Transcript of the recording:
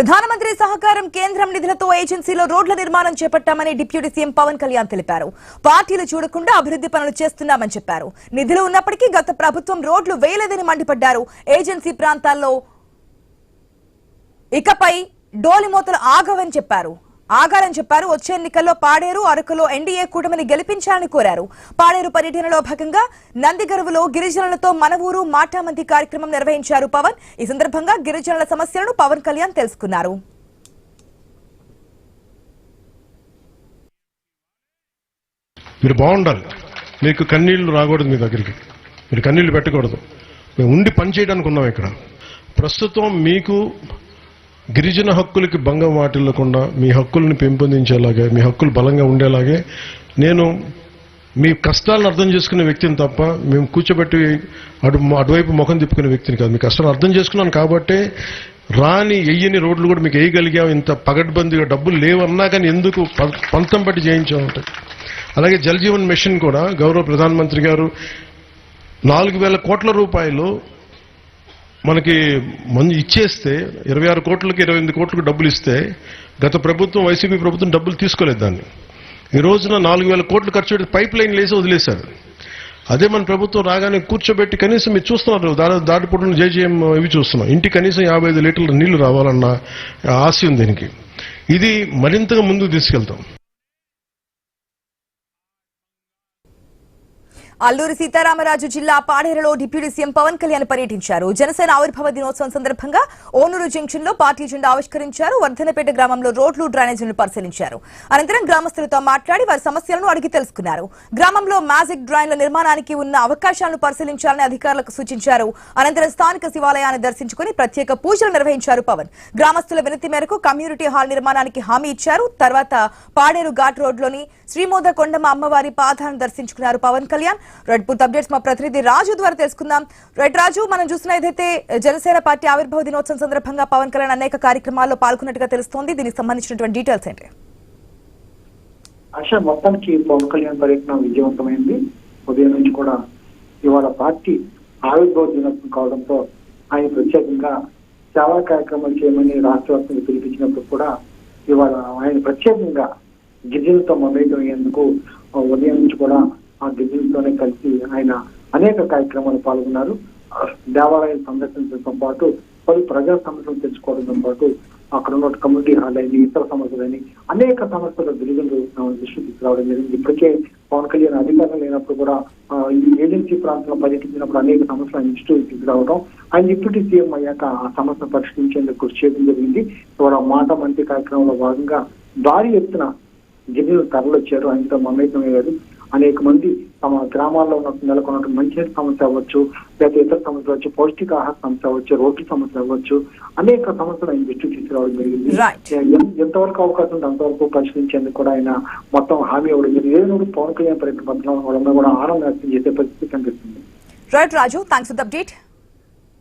ప్రధానమంత్రి సహకారం కేంద్రం నిధులతో ఏజెన్సీలో రోడ్ల నిర్మాణం చేపట్టామని డిప్యూటీ సీఎం పవన్ కళ్యాణ్ తెలిపారు. పార్టీలు చూడకుండా అభివృద్ధి పనులు చేస్తున్నామని చెప్పారు. నిధులు ఉన్నప్పటికీ గత ప్రభుత్వం రోడ్లు వేయలేదని మండిపడ్డారు. ఏజెన్సీ ప్రాంతాల్లో ఇకపై డోలిమోతలు ఆగాలని చెప్పారు. వచ్చే ఎన్నికల్లో పాడేరు, అరకులో ఎన్డీఏ కూటమిని గెలిపించాలని కోరారు. పాడేరు పర్యటనలో భాగంగా నందిగరువులో గిరిజనులతో మన ఊరు మాటామంతి కార్యక్రమం నిర్వహించారు పవన్. ఈ సందర్భంగా గిరిజనుల సమస్యలను పవన్ కళ్యాణ్ తెలుసుకున్నారు. మీరు బాగుండాలి, మీకు కన్నీళ్లు రాకూడదు, మీ దగ్గరికి మీరు కన్నీళ్లు పెట్టకూడదు. మేము ఉండి పని చేయడానికి ఉన్నాం. ఇక్కడ ప్రస్తుతం మీకు గిరిజన హక్కులకి భంగం వాటిల్లకుండా మీ హక్కుల్ని పెంపొందించేలాగే, మీ హక్కులు బలంగా ఉండేలాగే నేను మీ కష్టాలను అర్థం చేసుకునే వ్యక్తిని తప్ప మేము కూర్చోబెట్టి అటువైపు ముఖం తిప్పుకునే వ్యక్తిని కాదు. మీ కష్టాలు అర్థం చేసుకున్నాను కాబట్టి రాని ఎయ్యని రోడ్లు కూడా మీకు వేయగలిగాం. ఇంత పగడ్బందీగా డబ్బులు లేవన్నా కానీ ఎందుకు పంతం బట్టి చేయించామంటే. అలాగే జల్ జీవన్ మిషన్ కూడా గౌరవ ప్రధానమంత్రి గారు 4,000 కోట్ల రూపాయలు మనకి ఇచ్చేస్తే 26 కోట్లకి 28 కోట్లకు డబ్బులు ఇస్తే గత ప్రభుత్వం, వైసీపీ ప్రభుత్వం డబ్బులు తీసుకోలేదు. దాన్ని ఈ రోజున 4,000 కోట్లు ఖర్చు పెట్టి పైప్ లైన్ వేసి వదిలేశారు. అదే మన ప్రభుత్వం రాగానే కూర్చోబెట్టి కనీసం మీరు చూస్తున్నారు, దాటిపొట్టును జేజేఎం ఇవి చూస్తున్నాం. ఇంటికి కనీసం 55 లీటర్ల నీళ్లు రావాలన్న ఆశయం దీనికి. ఇది మరింతగా ముందుకు తీసుకెళ్తాం. అల్లూరి సీతారామరాజు జిల్లా పాడేరులో డిప్యూటీ సీఎం పవన్ కళ్యాణ్ పర్యటించారు. జనసేన ఆవిర్భావ దినోత్సవం సందర్భంగా ఓనూరు జంక్షన్ లో పార్టీ జెండా ఆవిష్కరించారు. వర్ధనపేట గ్రామంలో రోడ్లు, డ్రైనేజీలను పరిశీలించారు. అనంతరం గ్రామస్తులతో మాట్లాడి వారి సమస్యలను అడిగి తెలుసుకున్నారు. గ్రామంలో మ్యాజిక్ డ్రైన్ల నిర్మాణానికి ఉన్న అవకాశాలను పరిశీలించాలని అధికారులకు సూచించారు. అనంతరం స్థానిక శివాలయాన్ని దర్శించుకుని ప్రత్యేక పూజలు నిర్వహించారు పవన్. గ్రామస్తుల వినతి మేరకు కమ్యూనిటీ హాల్ నిర్మాణానికి హామీ ఇచ్చారు. తర్వాత పాడేరు ఘాట్ రోడ్లోని శ్రీమోద కొండమ్మ అమ్మవారి పాదాలను దర్శించుకున్నారు పవన్ కళ్యాణ్. రెడ్ పూర్తి అప్డేట్స్ మా ప్రతినిధి రాజు ద్వారా తెలుసుకుందాం. రెడ్ రాజు, మనం చూసిన ఏదైతే జనసేన పార్టీ ఆవిర్భావ దినోత్సవం సందర్భంగా పవన్ కళ్యాణ్ అనేక కార్యక్రమాల్లో పాల్గొన్నట్టుగా తెలుస్తోంది. దీనికి సంబంధించినటువంటి డీటెయిల్స్ ఏంటి? ఆశ మొత్తానికి పవన్ కళ్యాణ్ పర్యటన విజయవంతమైంది. ఉదయం నుంచి కూడా ఇవాళ పార్టీ ఆవిర్భావ దినోత్సవం కావడంతో ఆయన ప్రత్యేకంగా సేవా కార్యక్రమాలు చేయమని రాష్ట్ర వ్యాప్తంగా పిలిపించినప్పుడు కూడా ఇవాళ ఆయన ప్రత్యేకంగా గిరిజనులతో మమేకమయ్యేందుకు ఉదయం నుంచి కూడా ఆ గిరిజనులతోనే కలిసి ఆయన అనేక కార్యక్రమాలు పాల్గొన్నారు. దేవాలయం సందర్శించడంతో పాటు పలు ప్రజా సమస్యలు తెచ్చుకోవడంతో పాటు అక్కడ ఉన్న కమ్యూనిటీ హాల్ అయిన ఇతర సమస్యలని అనేక సమస్యలు గిరిజనులు దృష్టికి తీసుకురావడం జరిగింది. ఇప్పటికే పవన్ కళ్యాణ్ అధికారం లేనప్పుడు కూడా ఈ ఏజెన్సీ ప్రాంతంలో పర్యటించినప్పుడు అనేక సమస్యలు ఆయన దృష్టికి తీసుకురావడం, ఆయన డిప్యూటీ సీఎం అయ్యాక ఆ సమస్యను పరిష్కరించేందుకు కృషి చేయడం జరిగింది. ఇవాళ మాట మంత్రి కార్యక్రమంలో భాగంగా భారీ ఎత్తున గిరిజనులు తరలొచ్చారు. ఆయనతో మమేకమయ్యారు. అనేక మంది తమ గ్రామాల్లో నెలకొన్న మంచినీటి సమస్య అవ్వచ్చు, లేకపోతే ఇతర సమస్య అవ్వచ్చు, పౌష్టికాహార సమస్య అవ్వచ్చు, రోడ్ల సమస్య అవ్వచ్చు, అనేక సమస్యలు ఆయన దృష్టికి తీసుకురావడం జరిగింది. ఎంతవరకు అవకాశం ఉంది అంతవరకు పరిష్కరించేందుకు కూడా ఆయన మొత్తం హామీ ఇవ్వడం జరిగింది. ఏదైనా పవన్ కళ్యాణ్ పర్యటన పథకం వల్ల కూడా ఆనందం వ్యక్తం చేసే పరిస్థితి కనిపిస్తుంది. Right Raju, thanks for the update.